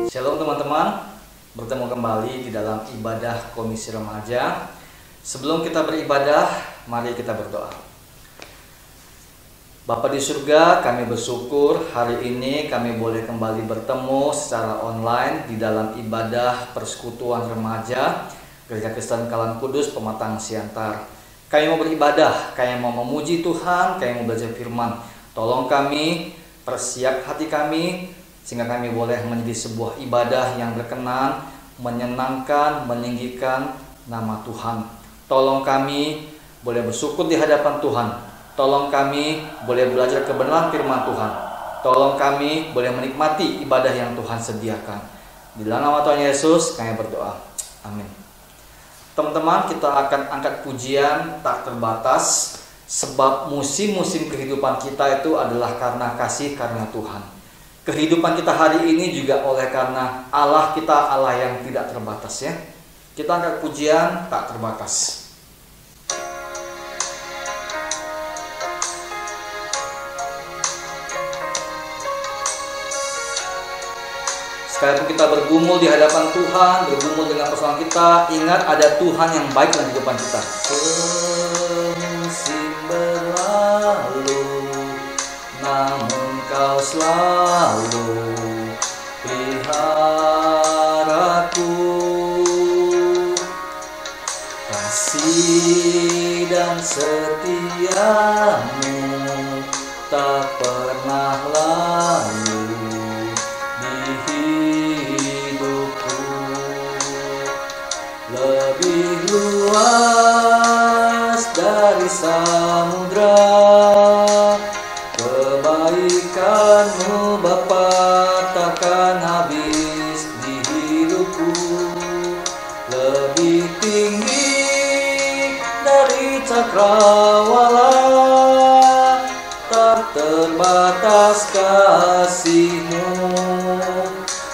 Shalom teman-teman, bertemu kembali di dalam ibadah Komisi Remaja. Sebelum kita beribadah, mari kita berdoa. Bapa di surga, kami bersyukur hari ini kami boleh kembali bertemu secara online di dalam ibadah persekutuan remaja Gereja Kristen Kalan Kudus Pematang Siantar. Kami mau beribadah, kami mau memuji Tuhan, kami mau belajar firman. Tolong kami, persiap hati kami, sehingga kami boleh menjadi sebuah ibadah yang berkenan, menyenangkan, meninggikan nama Tuhan. Tolong kami boleh bersyukur di hadapan Tuhan. Tolong kami boleh belajar kebenaran firman Tuhan. Tolong kami boleh menikmati ibadah yang Tuhan sediakan. Di dalam nama Tuhan Yesus kami berdoa. Amin. Teman-teman, kita akan angkat pujian tak terbatas. Sebab musim-musim kehidupan kita itu adalah karena kasih karunia Tuhan. Kehidupan kita hari ini juga oleh karena Allah kita Allah yang tidak terbatas ya. Kita angkat pujian tak terbatas. Sekalipun kita bergumul di hadapan Tuhan, bergumul dengan persoalan kita, ingat ada Tuhan yang baik dalam kehidupan kita. Musim berlalu, namun Kau selalu peliharaku. Kasih dan setiamu tak pernah lalu di hidupku. Lebih luas dari samudra kebaikan-Mu Bapa, takkan habis di hidupku. Lebih tinggi dari cakrawala, tak terbatas kasih-Mu.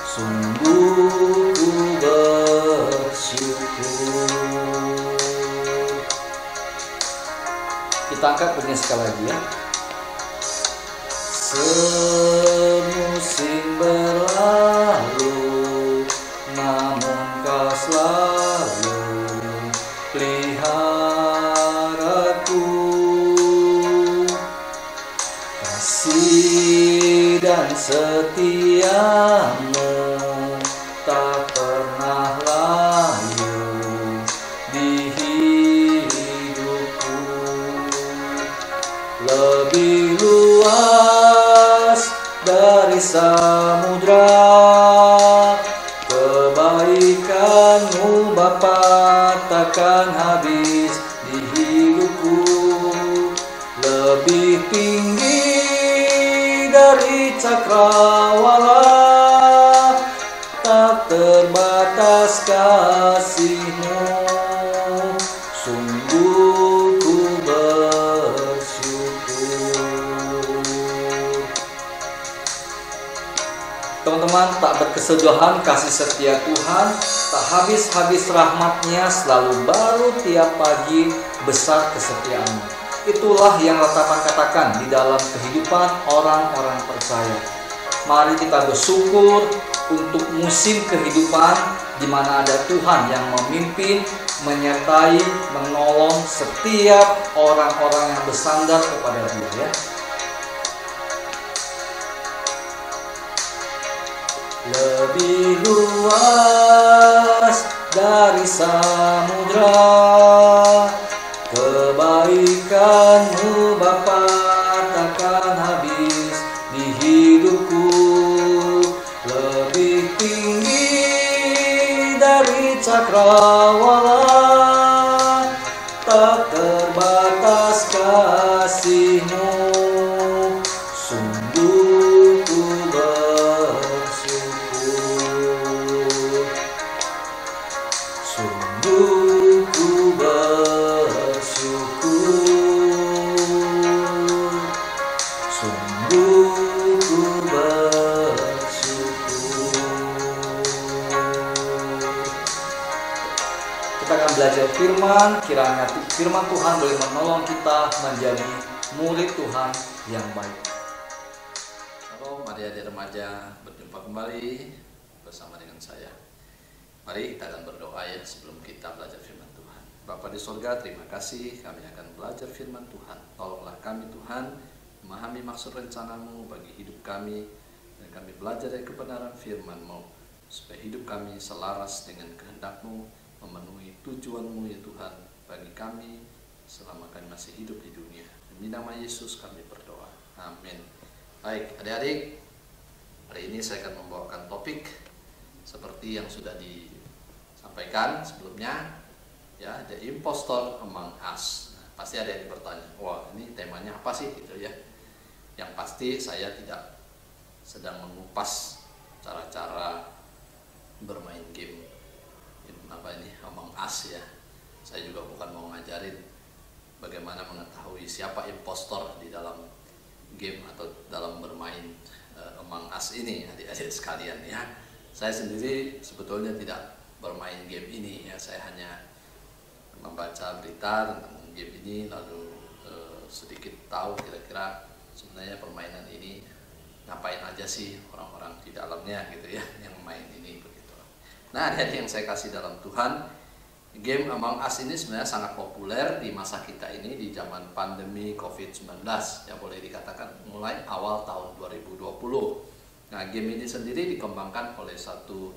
Sungguh ku bersyukur. Kita angkat bunyi sekali lagi ya. Semusim berlalu, namun Kau selalu peliharaku. Kasih dan setiamu tak pernah layu di hidupku. Lebih luas dari samudra kebaikan-Mu Bapa, takkan habis di hidupku. Lebih tinggi dari cakrawala, tak terbatas kasih-Mu. Sungguh ku bersyukur. Teman-teman, tak berkesudahan kasih setia Tuhan, tak habis-habis rahmat-Nya, selalu baru tiap pagi, besar kesetiaan-Mu. Itulah yang ratapan katakan di dalam kehidupan orang-orang percaya. Mari kita bersyukur untuk musim kehidupan di mana ada Tuhan yang memimpin, menyertai, menolong setiap orang-orang yang bersandar kepada Dia ya. Lebih luas dari samudra kebaikan-Mu Bapa, takkan habis di hidupku. Lebih tinggi dari cakrawala, tak terbatas kasih-Mu. Sungguh ku bersyukur. Sungguh ku bersyukur. Sungguh ku bersyukur. Kita akan belajar firman, kiranya firman Tuhan boleh menolong kita menjadi murid Tuhan yang baik. Shalom adik-adik remaja, berjumpa kembali bersama dengan saya. Mari kita akan berdoa ya sebelum kita belajar firman Tuhan. Bapa di sorga, terima kasih kami akan belajar firman Tuhan. Tolonglah kami Tuhan memahami maksud rencana-Mu bagi hidup kami, dan kami belajar dari kebenaran firman-Mu supaya hidup kami selaras dengan kehendak-Mu, memenuhi tujuan-Mu ya Tuhan bagi kami selama kami masih hidup di dunia. Demi nama Yesus kami berdoa. Amin. Baik, adik-adik, hari ini saya akan membawakan topik seperti yang sudah disampaikan sebelumnya, ya, The Impostor Among Us. Nah, pasti ada yang bertanya, wah ini temanya apa sih gitu ya. Yang pasti saya tidak sedang mengupas cara-cara bermain game apa ini Among Us ya. Saya juga bukan mau ngajarin bagaimana mengetahui siapa impostor di dalam game atau dalam bermain Among Us ini, adik-adik sekalian ya. Saya sendiri sebetulnya tidak bermain game ini ya. Saya hanya membaca berita tentang game ini, lalu sedikit tahu kira-kira sebenarnya permainan ini ngapain aja sih orang-orang di dalamnya gitu ya, yang main ini begitu. Nah, adik-adik yang saya kasih dalam Tuhan, game Among Us ini sebenarnya sangat populer di masa kita ini, di zaman pandemi COVID-19 ya, boleh dikatakan mulai awal tahun 2020. Nah, game ini sendiri dikembangkan oleh satu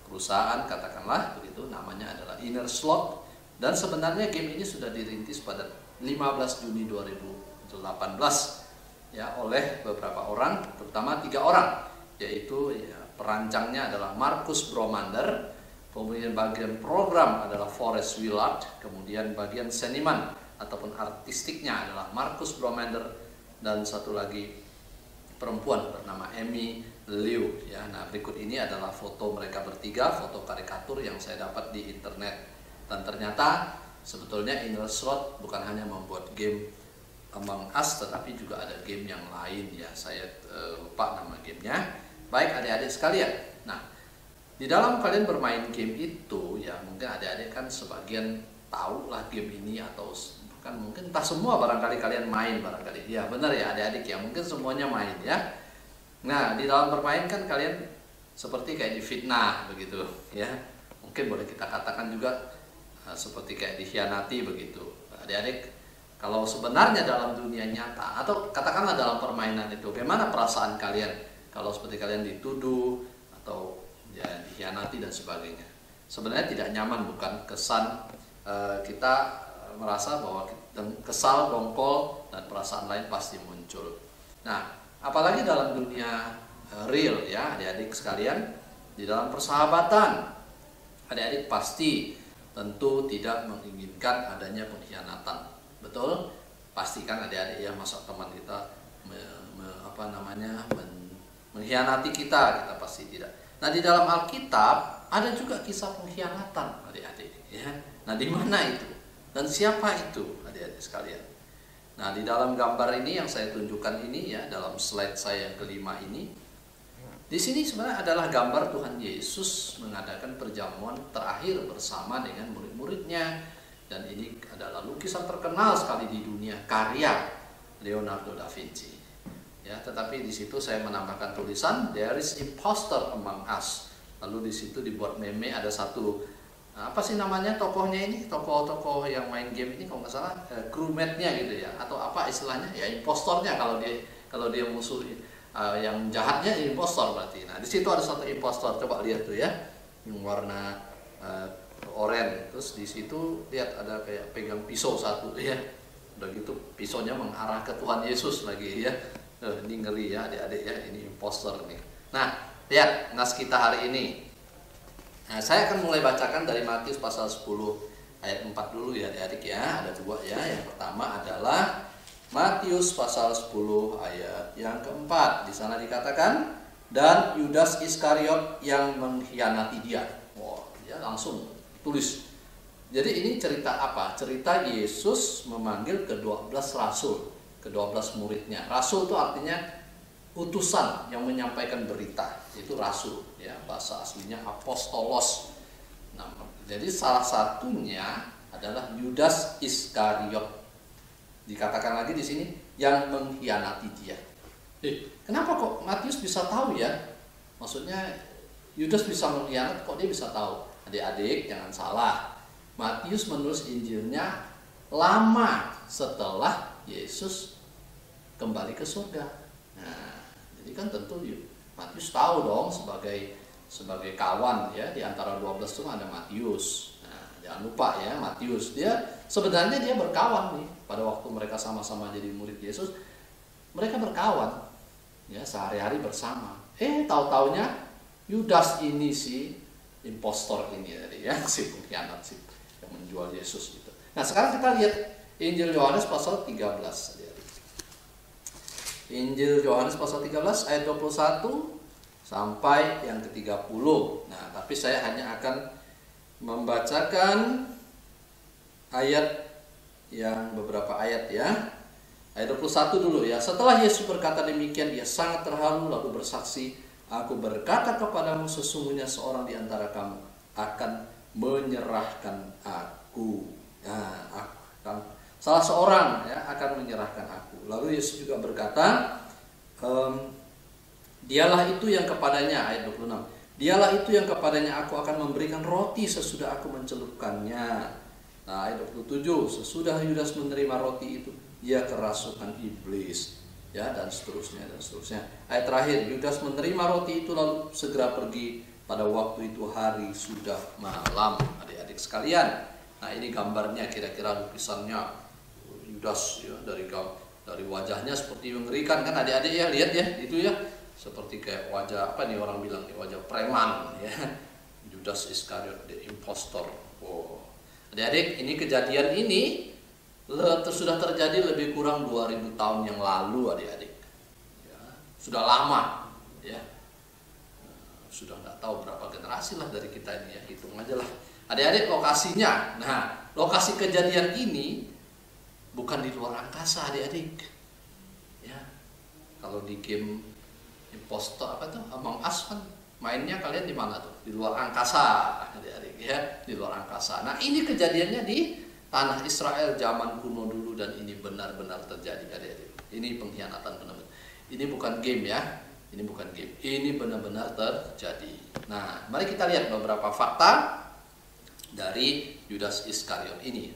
perusahaan, katakanlah begitu, namanya adalah Inner Sloth, dan sebenarnya game ini sudah dirintis pada 15 Juni 2018 ya oleh beberapa orang, terutama 3 orang, yaitu ya, perancangnya adalah Marcus Bromander, kemudian bagian program adalah Forrest Willard, kemudian bagian seniman ataupun artistiknya adalah Marcus Bromander, dan satu lagi perempuan bernama Amy Liu ya. Nah, berikut ini adalah foto mereka bertiga, foto karikatur yang saya dapat di internet. Dan ternyata sebetulnya Inner Sloth bukan hanya membuat game Among Us, tetapi juga ada game yang lain ya. Saya lupa nama gamenya. Baik adik-adik sekalian. Nah, di dalam kalian bermain game itu ya, mungkin adik-adik kan sebagian tahu lah game ini, atau bahkan mungkin entah semua barangkali kalian main barangkali. Ya benar ya adik-adik ya, mungkin semuanya main ya. Nah, di dalam bermain kan kalian seperti kayak difitnah begitu ya. Mungkin boleh kita katakan juga seperti kayak dikhianati begitu. Adik-adik, kalau sebenarnya dalam dunia nyata atau katakanlah dalam permainan itu, bagaimana perasaan kalian kalau seperti kalian dituduh atau ya dikhianati dan sebagainya? Sebenarnya tidak nyaman bukan? Kesan kita merasa bahwa kesal, dongkol, dan perasaan lain pasti muncul. Nah, apalagi dalam dunia real ya adik-adik sekalian, di dalam persahabatan, adik-adik pasti tentu tidak menginginkan adanya pengkhianatan. Betul? Pastikan adik-adik ya, masa teman kita mengkhianati kita pasti tidak. Nah, di dalam Alkitab ada juga kisah pengkhianatan adik-adik ya. Nah, di mana itu? Dan siapa itu adik-adik sekalian? Nah, di dalam gambar ini yang saya tunjukkan ini ya, dalam slide saya yang kelima ini, di sini sebenarnya adalah gambar Tuhan Yesus mengadakan perjamuan terakhir bersama dengan murid-muridnya. Dan ini adalah lukisan terkenal sekali di dunia, karya Leonardo da Vinci. Ya, tetapi di situ saya menambahkan tulisan There is impostor among us. Lalu di situ dibuat meme, ada satu apa sih namanya tokohnya ini, tokoh-tokoh yang main game ini kalau nggak salah crewmate-nya gitu ya, atau apa istilahnya ya, impostornya kalau dia musuh yang jahatnya impostor berarti. Nah, di situ ada satu impostor, coba lihat tuh ya, yang warna oranye, terus di situ lihat ada kayak pegang pisau satu ya, udah gitu pisaunya mengarah ke Tuhan Yesus lagi ya. Ini ngeri ya adik-adik ya, ini impostor nih. Nah, lihat nas kita hari ini. Nah, saya akan mulai bacakan dari Matius pasal 10 ayat 4 dulu ya adik-adik ya. Ada dua ya. Yang pertama adalah Matius pasal 10 ayat yang keempat. Di sana dikatakan, dan Yudas Iskariot yang mengkhianati dia. Wah, dia langsung tulis. Jadi ini cerita apa? Cerita Yesus memanggil ke-12 rasul, ke-12 muridnya. Rasul itu artinya utusan yang menyampaikan berita, itu rasul ya, bahasa aslinya apostolos. Nah, jadi salah satunya adalah Yudas Iskariot. Dikatakan lagi di sini yang mengkhianati dia. Kenapa kok Matius bisa tahu ya? Maksudnya Yudas bisa mengkhianat, kok dia bisa tahu? Adik-adik jangan salah, Matius menulis Injilnya lama setelah Yesus kembali ke surga. Nah, jadi kan tentu Matius tahu dong sebagai kawan ya, di antara 12 itu ada Matius. Nah, jangan lupa ya, Matius sebenarnya dia berkawan nih pada waktu mereka sama-sama jadi murid Yesus. Mereka berkawan ya, sehari-hari bersama. Tahu-taunya Yudas ini si impostor ini tadi ya, si pengkhianat sih yang menjual Yesus itu. Nah, sekarang kita lihat Injil Yohanes pasal 13. Injil Yohanes pasal 13 ayat 21 sampai yang ke-30. Nah, tapi saya hanya akan membacakan ayat yang beberapa ayat ya. Ayat 21 dulu ya. Setelah Yesus berkata demikian, dia sangat terharu lalu bersaksi, "Aku berkata kepadamu, sesungguhnya seorang di antara kamu akan menyerahkan aku." Nah, salah seorang ya akan menyerahkan aku. Lalu Yesus juga berkata, dialah itu yang kepadanya, ayat 26. Dialah itu yang kepadanya aku akan memberikan roti sesudah aku mencelupkannya. Nah, ayat 27. Sesudah Yudas menerima roti itu, ia kerasukan iblis. Ya, dan seterusnya dan seterusnya. Ayat terakhir, Yudas menerima roti itu lalu segera pergi. Pada waktu itu hari sudah malam. Adik-adik sekalian, nah ini gambarnya, kira-kira lukisannya Yudas ya, dari wajahnya seperti mengerikan kan adik-adik ya, lihat ya itu ya, seperti kayak wajah apa nih orang bilang nih, wajah preman ya. Judas Iskariot, the impostor. Oh, adik-adik, ini kejadian ini sudah terjadi lebih kurang 2000 tahun yang lalu adik-adik ya, sudah lama ya, sudah nggak tahu berapa generasi lah dari kita ini ya, hitung aja lah adik-adik lokasinya. Nah, lokasi kejadian ini bukan di luar angkasa adik-adik ya. Kalau di game impostor apa tuh Among Us kan mainnya, kalian di mana tuh? Di luar angkasa adik-adik ya, di luar angkasa. Nah, ini kejadiannya di tanah Israel zaman kuno dulu, dan ini benar-benar terjadi adik-adik. Ini pengkhianatan benar-benar. Ini bukan game ya, ini bukan game. Ini benar-benar terjadi. Nah, mari kita lihat beberapa fakta dari Yudas Iskariot ini.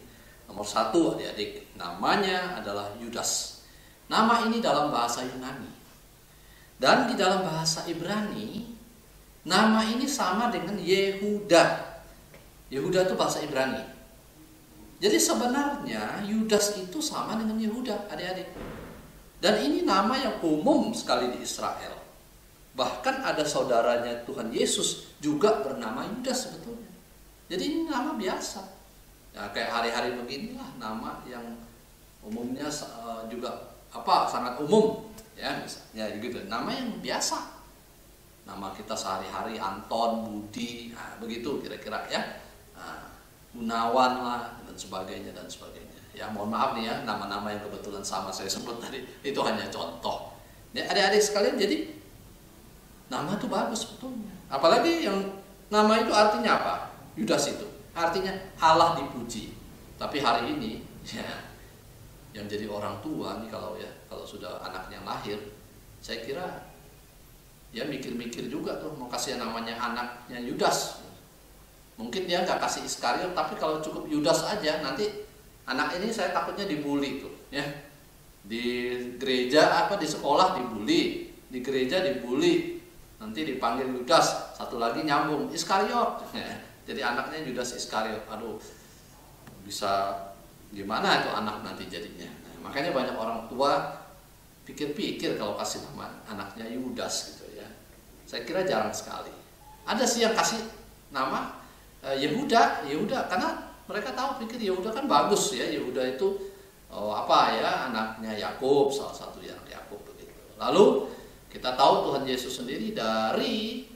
Nomor 1 adik-adik, namanya adalah Yudas. Nama ini dalam bahasa Yunani. Dan di dalam bahasa Ibrani, nama ini sama dengan Yehuda. Yehuda itu bahasa Ibrani. Jadi sebenarnya Yudas itu sama dengan Yehuda, adik-adik. Dan ini nama yang umum sekali di Israel. Bahkan ada saudaranya Tuhan Yesus juga bernama Yudas sebetulnya. Jadi ini nama biasa. Ya, kayak hari-hari beginilah nama yang umumnya juga sangat umum ya, misalnya gitu. Nama yang biasa. Nama kita sehari-hari Anton, Budi, nah, begitu kira-kira ya. Nah, Gunawan lah dan sebagainya dan sebagainya. Ya, mohon maaf nih ya, nama-nama yang kebetulan sama saya sebut tadi itu hanya contoh. Ya, adik-adik sekalian, jadi nama itu bagus sebetulnya. Apalagi yang nama itu artinya apa? Yudas itu artinya Allah dipuji. Tapi hari ini ya, yang jadi orang tua nih kalau sudah anaknya lahir, saya kira ya mikir-mikir juga tuh mau kasih namanya anaknya Yudas. Mungkin dia nggak kasih Iskariot, tapi kalau cukup Yudas aja, nanti anak ini saya takutnya dibully tuh ya. Di gereja di sekolah dibully, di gereja dibully, nanti dipanggil Yudas, satu lagi nyambung Iskariot. Jadi anaknya Yudas Iskariot. Aduh, bisa gimana itu anak nanti jadinya. Nah, makanya banyak orang tua pikir-pikir kalau kasih nama anaknya Yudas gitu ya. Saya kira jarang sekali. Ada sih yang kasih nama Yehuda karena mereka tahu, pikir Yehuda kan bagus ya. Yehuda itu anaknya Yakub, salah satu yang Yakub begitu. Lalu kita tahu Tuhan Yesus sendiri dari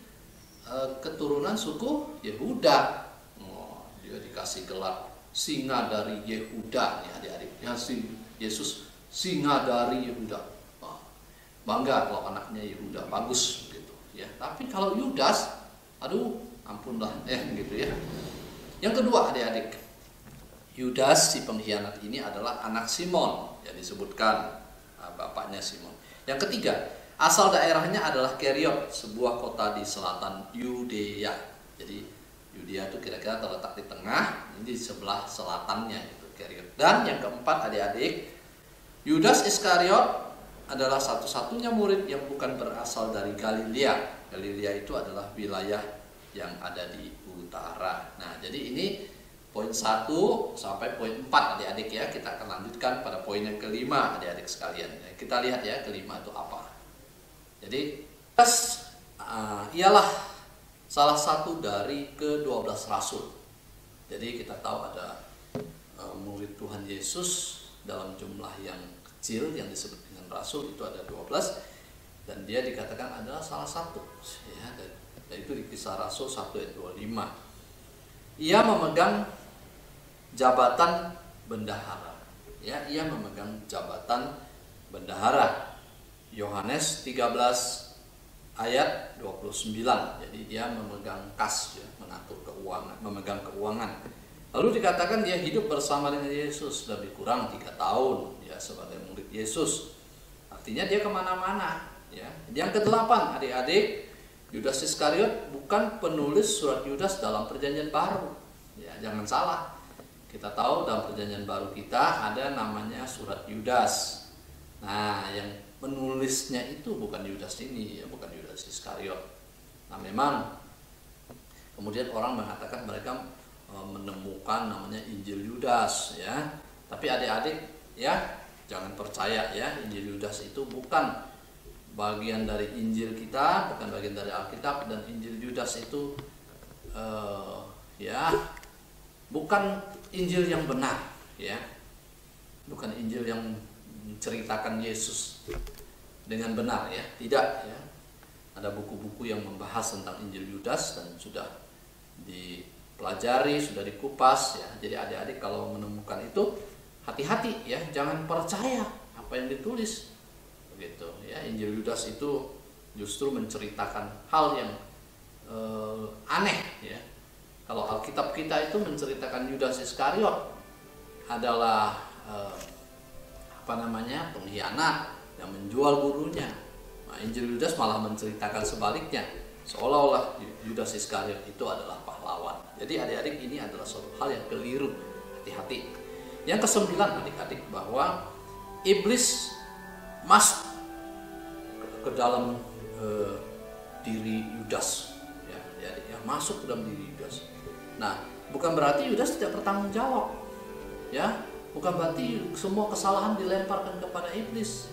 keturunan suku Yehuda. Dia dikasih gelar singa dari Yehuda nih adik-adik. Ya, Yesus singa dari Yehuda. Bangga kalau anaknya Yehuda, bagus gitu ya. Tapi kalau Yudas, aduh ampunlah gitu ya. Yang kedua adik-adik, Yudas si pengkhianat ini adalah anak Simon yang disebutkan bapaknya Simon. Yang ketiga, Asal daerahnya adalah Keriot, sebuah kota di selatan Yudea. Jadi Yudea itu kira-kira terletak di tengah, ini di sebelah selatannya itu Keriot. Dan yang keempat adik-adik, Yudas Iskariot adalah satu-satunya murid yang bukan berasal dari Galilea. Galilea itu adalah wilayah yang ada di utara. Nah, jadi ini poin 1 sampai poin 4 adik-adik ya. Kita akan lanjutkan pada poin yang kelima adik-adik sekalian. Kita lihat ya kelima itu apa. Jadi Yudas ialah salah satu dari ke-12 rasul. Jadi kita tahu ada murid Tuhan Yesus dalam jumlah yang kecil yang disebut dengan rasul itu ada 12, dan dia dikatakan adalah salah satu ya, dan itu di Kisah Rasul 1 ayat 25. Ia memegang jabatan bendahara. Ya, ia memegang jabatan bendahara. Yohanes 13 ayat 29. Jadi dia memegang kas ya, mengatur keuangan, memegang keuangan. Lalu dikatakan dia hidup bersama dengan Yesus lebih kurang 3 tahun ya sebagai murid Yesus. Artinya dia kemana-mana ya. Yang ke-8 adik-adik, Yudas Iskariot bukan penulis surat Yudas dalam Perjanjian Baru. Ya, jangan salah. Kita tahu dalam Perjanjian Baru kita ada namanya surat Yudas. Nah, yang penulisnya itu bukan Yudas ini, ya, bukan Yudas Iskariot. Nah, memang kemudian orang mengatakan mereka menemukan namanya Injil Yudas ya. Tapi adik-adik ya, jangan percaya ya, Injil Yudas itu bukan bagian dari Injil kita, bukan bagian dari Alkitab, dan Injil Yudas itu ya bukan Injil yang benar ya, bukan Injil yang menceritakan Yesus dengan benar ya, tidak ya. Ada buku-buku yang membahas tentang Injil Yudas dan sudah dipelajari, sudah dikupas ya. Jadi adik-adik kalau menemukan itu hati-hati ya, jangan percaya apa yang ditulis begitu ya. Injil Yudas itu justru menceritakan hal yang aneh ya. Kalau Alkitab kita itu menceritakan Yudas Iskariot adalah pengkhianat yang menjual gurunya. Nah, Injil Yudas malah menceritakan sebaliknya, seolah-olah Yudas Iskariot itu adalah pahlawan. Jadi adik-adik, ini adalah suatu hal yang keliru, hati-hati. Yang ke-9 adik-adik, bahwa iblis masuk ke dalam diri Yudas ya, adik-adik, ya, masuk ke dalam diri Yudas. Nah, bukan berarti Yudas tidak bertanggung jawab ya, bukan berarti semua kesalahan dilemparkan kepada iblis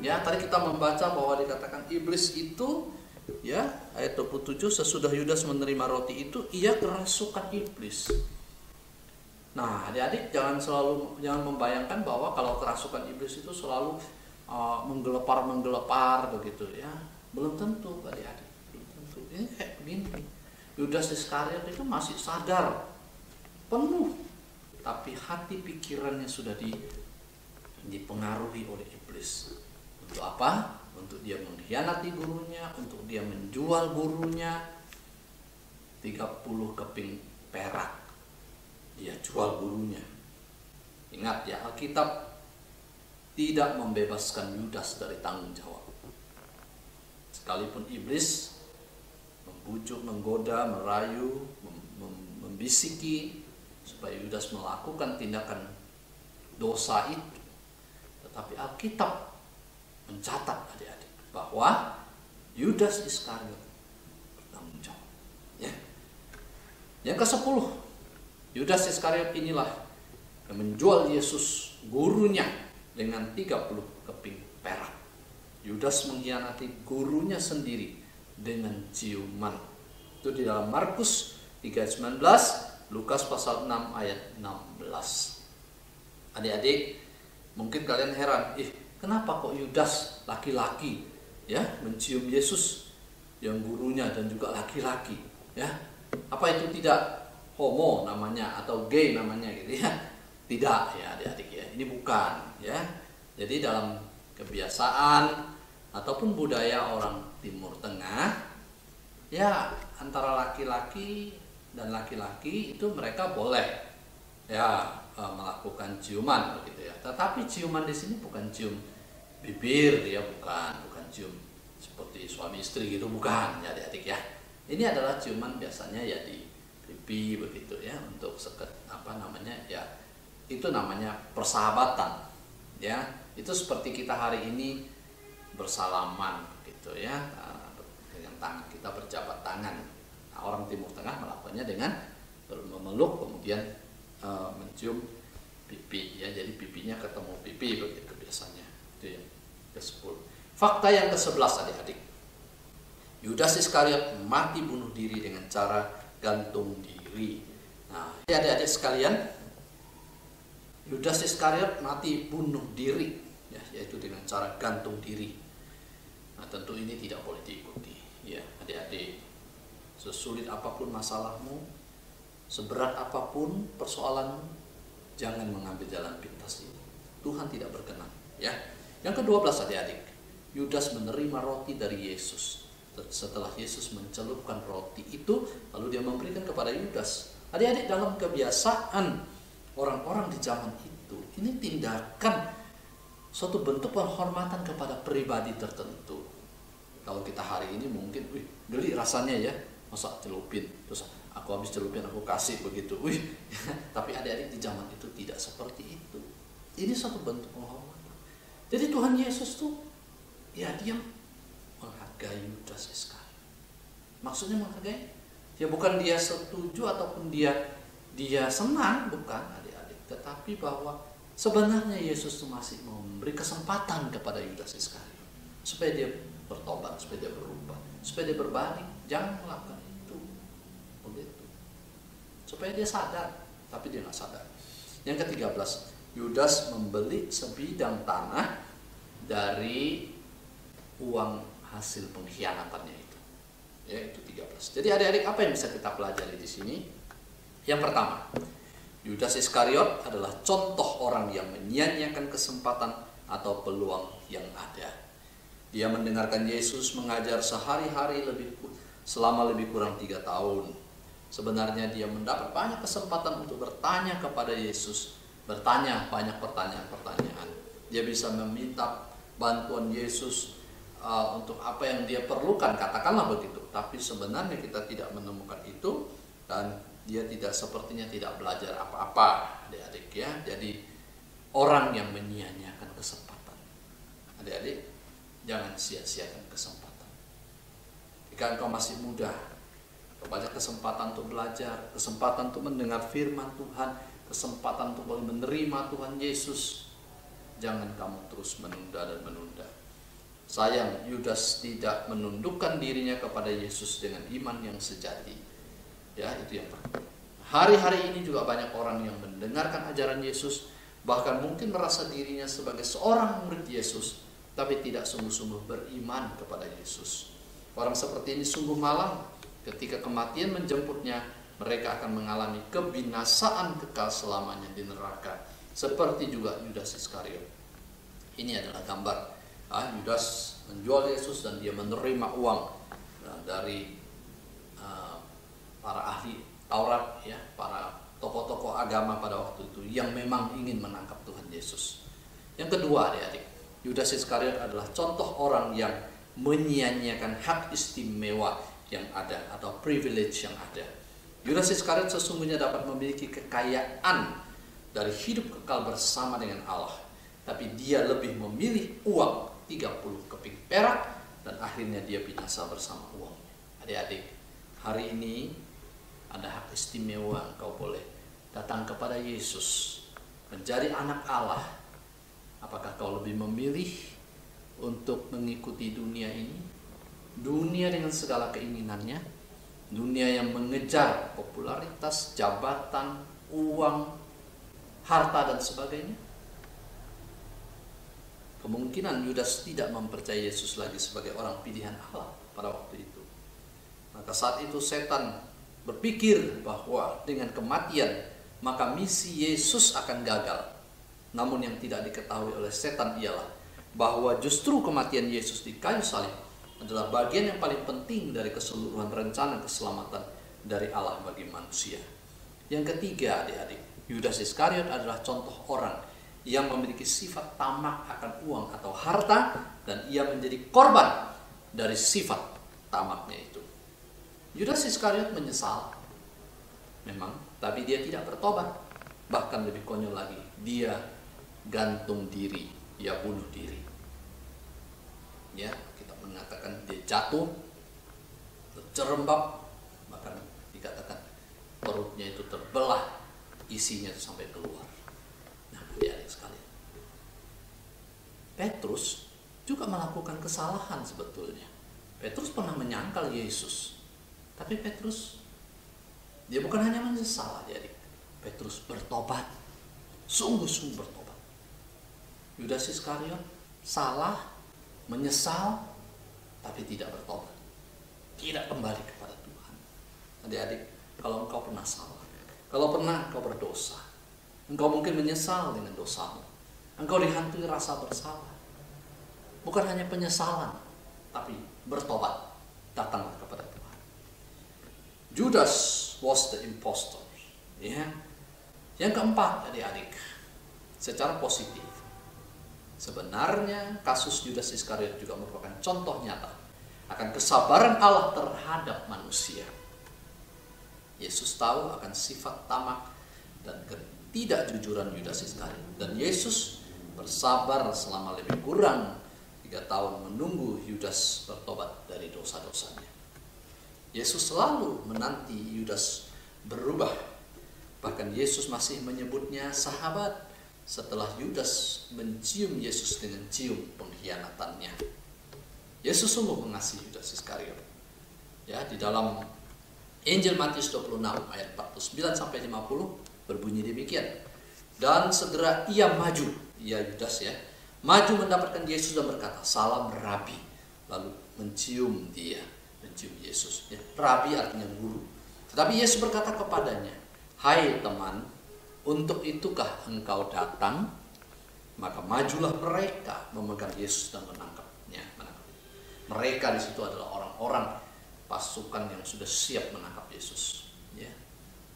ya. Tadi kita membaca bahwa dikatakan iblis itu ya, ayat 27, sesudah Yudas menerima roti itu ia kerasukan iblis. Nah, adik-adik jangan membayangkan bahwa kalau kerasukan iblis itu selalu menggelepar begitu ya. Belum tentu adik-adik, belum tentu. Ini kayak begini, Yudas Iskariot itu masih sadar penuh, tapi hati pikirannya sudah dipengaruhi oleh iblis. Untuk apa? Untuk dia mengkhianati gurunya, untuk dia menjual gurunya. 30 keping perak dia jual gurunya. Ingat ya, Alkitab tidak membebaskan Yudas dari tanggung jawab. Sekalipun iblis membujuk, menggoda, merayu, membisiki supaya Yudas melakukan tindakan dosa itu, tetapi Alkitab mencatat adik-adik bahwa Yudas Iskariot bertanggung jawab ya. Yang ke-10, Yudas Iskariot inilah yang menjual Yesus gurunya dengan 30 keping perak. Yudas mengkhianati gurunya sendiri dengan ciuman. Itu di dalam Markus 3:19, Lukas pasal 6 ayat 16. Adik-adik, mungkin kalian heran, kenapa kok Yudas laki-laki ya mencium Yesus yang gurunya dan juga laki-laki ya? Apa itu tidak homo namanya atau gay namanya gitu ya? Tidak ya adik-adik ya, ini bukan ya. Jadi dalam kebiasaan ataupun budaya orang Timur Tengah ya, antara laki-laki dan laki-laki itu mereka boleh ya melakukan ciuman begitu ya. Tetapi ciuman di sini bukan cium bibir ya, bukan mencium seperti suami istri gitu, bukan ya adik-adik ya. Ini adalah ciuman biasanya ya di pipi begitu ya, untuk ya itu namanya persahabatan ya. Itu seperti kita hari ini bersalaman gitu ya, dengan tangan kita berjabat tangan. Nah, orang Timur Tengah melakukannya dengan memeluk kemudian mencium pipi ya, jadi pipinya ketemu pipi begitu biasanya. Itu yang ke-10. Fakta yang ke-11 adik-adik, Yudas Iskariot mati bunuh diri dengan cara gantung diri. Nah, adik-adik sekalian, Yudas Iskariot mati bunuh diri ya, yaitu dengan cara gantung diri. Nah, tentu ini tidak boleh diikuti ya adik-adik. Sesulit apapun masalahmu, seberat apapun persoalanmu, jangan mengambil jalan pintas ini. Tuhan tidak berkenan ya. Yang ke-12 adik-adik, Yudas menerima roti dari Yesus. Setelah Yesus mencelupkan roti itu, lalu dia memberikan kepada Yudas. Adik-adik, dalam kebiasaan orang-orang di zaman itu, ini tindakan suatu bentuk penghormatan kepada pribadi tertentu. Kalau kita hari ini mungkin, geli rasanya ya, masa celupin, terus aku habis celupin aku kasih begitu, tapi adik-adik di zaman itu tidak seperti itu. Ini suatu bentuk penghormatan. Jadi Tuhan Yesus tuh, ya dia menghargai Yudas Iskariot. Maksudnya menghargai, ya bukan dia setuju ataupun dia senang, bukan adik-adik, tetapi bahwa sebenarnya Yesus itu masih memberi kesempatan kepada Yudas Iskariot supaya dia bertobat, supaya dia berubah, supaya dia berbalik, jangan melakukan itu, begitu, supaya dia sadar, tapi dia nggak sadar. Yang ke-13, Yudas membeli sebidang tanah dari uang hasil pengkhianatannya itu. Ya, itu 13. Jadi adik-adik, apa yang bisa kita pelajari di sini? Yang pertama, Yudas Iskariot adalah contoh orang yang menyia-nyiakan kesempatan atau peluang yang ada. Dia mendengarkan Yesus mengajar sehari-hari selama lebih kurang 3 tahun. Sebenarnya dia mendapat banyak kesempatan untuk bertanya kepada Yesus, bertanya banyak pertanyaan-pertanyaan. Dia bisa meminta bantuan Yesus untuk apa yang dia perlukan, katakanlah begitu. Tapi sebenarnya kita tidak menemukan itu, dan dia sepertinya tidak belajar apa-apa, adik-adik ya. Jadi orang yang menyia-nyiakan kesempatan. Adik-adik, jangan sia-siakan kesempatan. Jika engkau masih muda, engkau banyak kesempatan untuk belajar, kesempatan untuk mendengar firman Tuhan, kesempatan untuk menerima Tuhan Yesus. Jangan kamu terus menunda dan menunda. Sayang, Yudas tidak menundukkan dirinya kepada Yesus dengan iman yang sejati. Ya, itu yang pertama. Hari-hari ini juga banyak orang yang mendengarkan ajaran Yesus, bahkan mungkin merasa dirinya sebagai seorang murid Yesus, tapi tidak sungguh-sungguh beriman kepada Yesus. Orang seperti ini sungguh malang. Ketika kematian menjemputnya, mereka akan mengalami kebinasaan kekal selamanya di neraka, seperti juga Yudas Iskariot. Ini adalah gambar Yudas menjual Yesus dan dia menerima uang dari para ahli Taurat ya, para tokoh-tokoh agama pada waktu itu yang memang ingin menangkap Tuhan Yesus. Yang kedua adik-adik, Yudas Iskariot adalah contoh orang yang menyia-nyiakan hak istimewa yang ada atau privilege yang ada. Yudas Iskariot sesungguhnya dapat memiliki kekayaan dari hidup kekal bersama dengan Allah, tapi dia lebih memilih uang 30 keping perak dan akhirnya dia binasa bersama uangnya. Adik-adik, hari ini ada hak istimewa, engkau boleh datang kepada Yesus, menjadi anak Allah. Apakah kau lebih memilih untuk mengikuti dunia ini? Dunia dengan segala keinginannya, dunia yang mengejar popularitas, jabatan, uang, harta dan sebagainya. Kemungkinan Yudas tidak mempercayai Yesus lagi sebagai orang pilihan Allah pada waktu itu. Maka saat itu setan berpikir bahwa dengan kematian maka misi Yesus akan gagal. Namun yang tidak diketahui oleh setan ialah bahwa justru kematian Yesus di kayu salib adalah bagian yang paling penting dari keseluruhan rencana keselamatan dari Allah bagi manusia. Yang ketiga adik-adik, Yudas Iskariot adalah contoh orang yang memiliki sifat tamak akan uang atau harta dan ia menjadi korban dari sifat tamaknya itu. Yudas Iskariot menyesal, memang, tapi dia tidak bertobat. Bahkan lebih konyol lagi, dia gantung diri, dia bunuh diri. Ya, kita mengatakan dia jatuh, terjerembab, bahkan dikatakan perutnya itu terbelah, isinya itu sampai keluar. Nah, adik-adik sekalian, Petrus juga melakukan kesalahan sebetulnya. Petrus pernah menyangkal Yesus. Tapi Petrus, dia bukan hanya menyesal, adik. Petrus bertobat, sungguh-sungguh bertobat. Yudas Iskariot salah, menyesal, tapi tidak bertobat, tidak kembali kepada Tuhan. Adik-adik, kalau engkau pernah salah, kalau pernah engkau berdosa, engkau mungkin menyesal dengan dosamu, engkau dihantui rasa bersalah, bukan hanya penyesalan, tapi bertobat, datanglah kepada Tuhan. Judas was the impostor. Ya. Yang keempat, adik-adik, secara positif, sebenarnya kasus Judas Iskariot juga merupakan contoh nyata akan kesabaran Allah terhadap manusia. Yesus tahu akan sifat tamak dan ketidakjujuran Judas Iskariot, dan Yesus bersabar selama lebih kurang 3 tahun menunggu Yudas bertobat dari dosa-dosanya. Yesus selalu menanti Yudas berubah. Bahkan Yesus masih menyebutnya sahabat setelah Yudas mencium Yesus dengan cium pengkhianatannya. Yesus sungguh mengasihi Yudas Iskariot. Ya, di dalam Injil Matius 26 ayat 49 sampai 50 berbunyi demikian. Dan segera ia maju, ia Yudas ya, maju mendapatkan Yesus dan berkata, "Salam Rabi." Lalu mencium dia, mencium Yesus. Ya, Rabi artinya guru. Tetapi Yesus berkata kepadanya, "Hai teman, untuk itukah engkau datang?" Maka majulah mereka memegang Yesus dan menangkapnya. Mereka di situ adalah orang-orang pasukan yang sudah siap menangkap Yesus. Ya,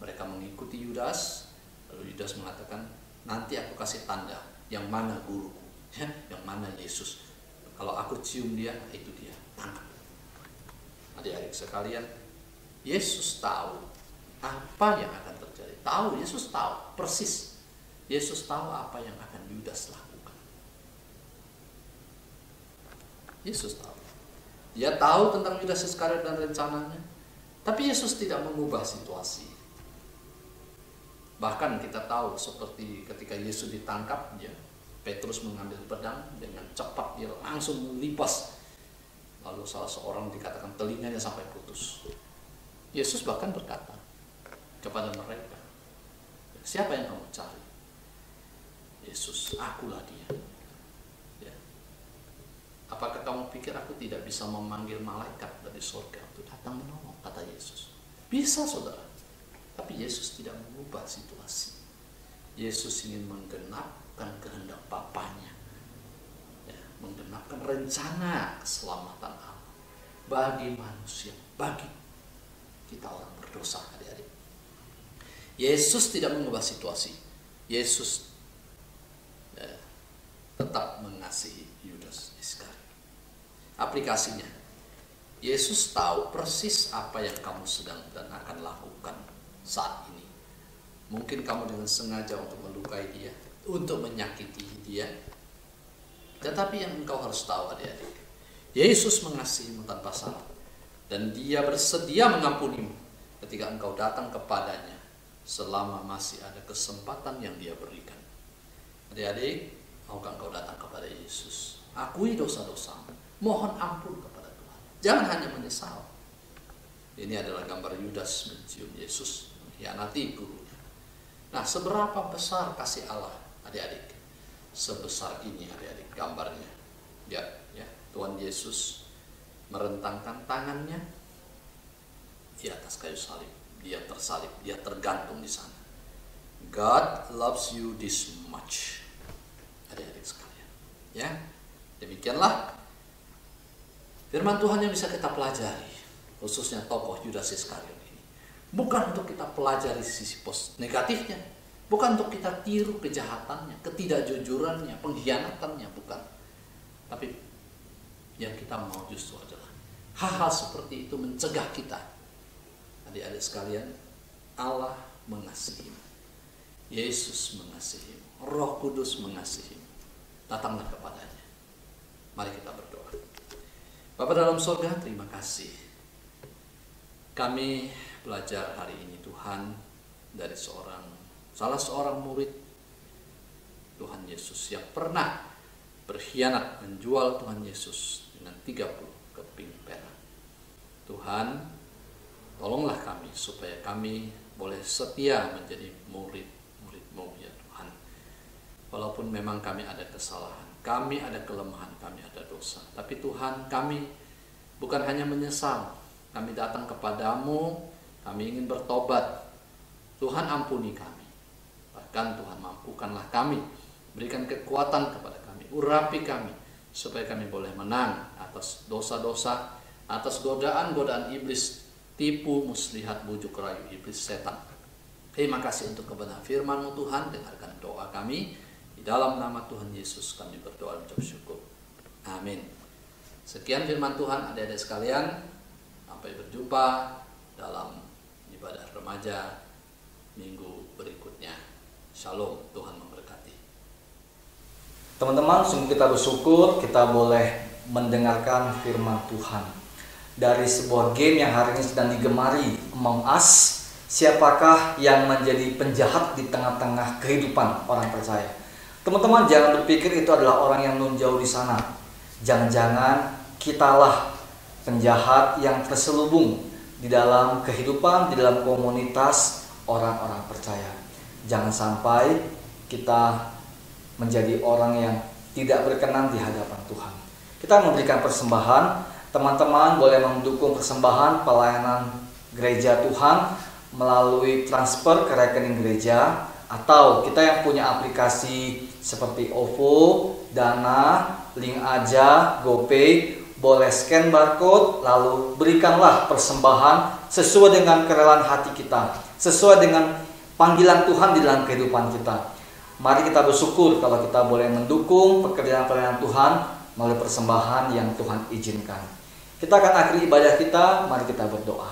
mereka mengikuti Yudas. Lalu Yudas mengatakan, "Nanti aku kasih tanda yang mana guruku, ya, yang mana Yesus. Kalau aku cium dia, itu dia, tangkap." Adik-adik sekalian, Yesus tahu apa yang akan terjadi. Tahu, Yesus tahu persis. Yesus tahu apa yang akan Yudas lakukan. Yesus tahu. Dia tahu tentang Yudas Iskariot dan rencananya, tapi Yesus tidak mengubah situasi. Bahkan kita tahu seperti ketika Yesus ditangkap, ya, Petrus mengambil pedang, dengan cepat dia langsung melipas. Lalu salah seorang dikatakan telinganya sampai putus. Yesus bahkan berkata kepada mereka, "Siapa yang kamu cari?" Yesus, "Akulah dia." Ya. "Apakah kamu pikir aku tidak bisa memanggil malaikat dari surga untuk datang menolong?" kata Yesus. Bisa, saudara. Tapi Yesus tidak mengubah situasi. Yesus ingin menggenapkan kehendak Bapanya, ya, menggenapkan rencana keselamatan Allah bagi manusia, bagi kita orang berdosa, adik-adik. Yesus tidak mengubah situasi. Yesus tetap mengasihi Yudas Iskariot. Aplikasinya, Yesus tahu persis apa yang kamu sedang dan akan lakukan saat ini. Mungkin kamu dengan sengaja untuk melukai dia, untuk menyakiti dia. Tetapi yang engkau harus tahu, adik-adik, Yesus mengasihimu tanpa syarat, dan dia bersedia mengampunimu ketika engkau datang kepadanya selama masih ada kesempatan yang dia berikan. Adik-adik, maukah engkau datang kepada Yesus? Akui dosa-dosamu, mohon ampun kepada Tuhan. Jangan hanya menyesal. Ini adalah gambar Yudas mencium Yesus, mengkhianati gurunya. Nah, seberapa besar kasih Allah, adik-adik? Sebesar ini, adik-adik, gambarnya. Ya, Tuhan Yesus merentangkan tangannya di atas kayu salib. Dia tersalib, dia tergantung di sana. God loves you this much, adik-adik sekalian. Ya, demikianlah firman Tuhan yang bisa kita pelajari, khususnya tokoh Yudas Iskariot ini. Bukan untuk kita pelajari sisi negatifnya, bukan untuk kita tiru kejahatannya, ketidakjujurannya, pengkhianatannya, bukan. Tapi Yang kita mau justru adalah hal-hal seperti itu mencegah kita. Adik-adik sekalian, Allah mengasihimu, Yesus mengasihimu, Roh Kudus mengasihimu. Datanglah kepadanya. Mari kita berdoa. Bapa dalam surga, terima kasih. Kami belajar hari ini Tuhan dari salah seorang murid Tuhan Yesus yang pernah berkhianat menjual Tuhan Yesus dengan 30 keping perak. Tuhan, tolonglah kami supaya kami boleh setia menjadi murid-murid-Mu ya Tuhan. Walaupun memang kami ada kesalahan, kami ada kelemahan, kami ada dosa. Tapi Tuhan, kami bukan hanya menyesal, kami datang kepadamu, kami ingin bertobat. Tuhan ampuni kami. Bahkan Tuhan mampukanlah kami, berikan kekuatan kepada kami, urapi kami, supaya kami boleh menang atas dosa-dosa, atas godaan-godaan iblis, tipu, muslihat, bujuk rayu iblis setan. Terima kasih untuk kebenaran firman-Mu Tuhan, dengarkan doa kami. Di dalam nama Tuhan Yesus kami berdoa dan bersyukur. Amin. Sekian firman Tuhan, adik-adik sekalian. Sampai berjumpa dalam ibadah remaja minggu berikutnya. Shalom, Tuhan memberkati. Teman-teman, sungguh kita bersyukur kita boleh mendengarkan firman Tuhan. Dari sebuah game yang hari ini sedang digemari, Among Us, siapakah yang menjadi penjahat di tengah-tengah kehidupan orang percaya? Teman-teman, jangan berpikir itu adalah orang yang nun jauh di sana. Jangan-jangan kitalah penjahat yang terselubung di dalam kehidupan, di dalam komunitas orang-orang percaya. Jangan sampai kita menjadi orang yang tidak berkenan di hadapan Tuhan. Kita memberikan persembahan, teman-teman boleh mendukung persembahan pelayanan gereja Tuhan melalui transfer ke rekening gereja, atau kita yang punya aplikasi seperti OVO, Dana, Link Aja, GoPay, boleh scan barcode lalu berikanlah persembahan sesuai dengan kerelaan hati kita, sesuai dengan panggilan Tuhan di dalam kehidupan kita. Mari kita bersyukur kalau kita boleh mendukung pekerjaan pelayanan Tuhan melalui persembahan yang Tuhan izinkan. Kita akan akhiri ibadah kita, mari kita berdoa.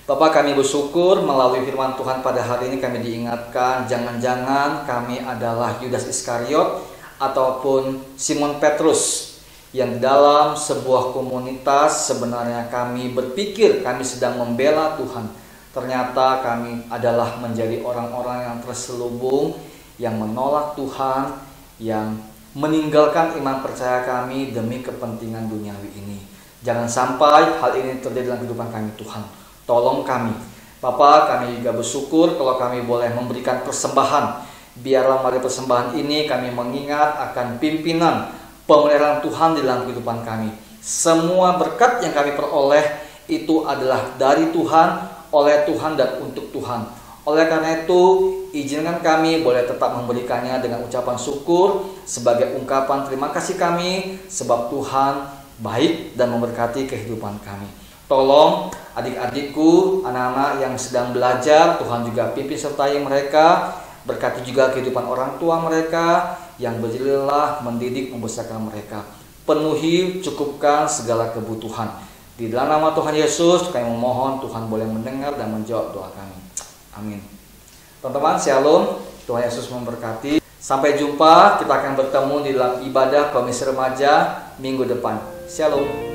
Bapa, kami bersyukur melalui firman Tuhan pada hari ini kami diingatkan jangan-jangan kami adalah Yudas Iskariot ataupun Simon Petrus yang dalam sebuah komunitas sebenarnya kami berpikir kami sedang membela Tuhan. Ternyata kami adalah menjadi orang-orang yang terselubung, yang menolak Tuhan, yang meninggalkan iman percaya kami demi kepentingan duniawi ini. Jangan sampai hal ini terjadi dalam kehidupan kami Tuhan. Tolong kami. Bapa, kami juga bersyukur kalau kami boleh memberikan persembahan. Biarlah mari persembahan ini kami mengingat akan pimpinan pemeliharaan Tuhan di dalam kehidupan kami. Semua berkat yang kami peroleh itu adalah dari Tuhan, oleh Tuhan dan untuk Tuhan. Oleh karena itu, izinkan kami boleh tetap memberikannya dengan ucapan syukur sebagai ungkapan terima kasih kami sebab Tuhan baik dan memberkati kehidupan kami. Tolong adik-adikku, anak-anak yang sedang belajar, Tuhan juga pimpin sertai mereka. Berkati juga kehidupan orang tua mereka yang berjelilah mendidik membesarkan mereka. Penuhi, cukupkan segala kebutuhan. Di dalam nama Tuhan Yesus kami memohon Tuhan boleh mendengar dan menjawab doa kami. Amin. Teman-teman, shalom. Tuhan Yesus memberkati. Sampai jumpa, kita akan bertemu di dalam ibadah Komisi Remaja minggu depan. Shalom.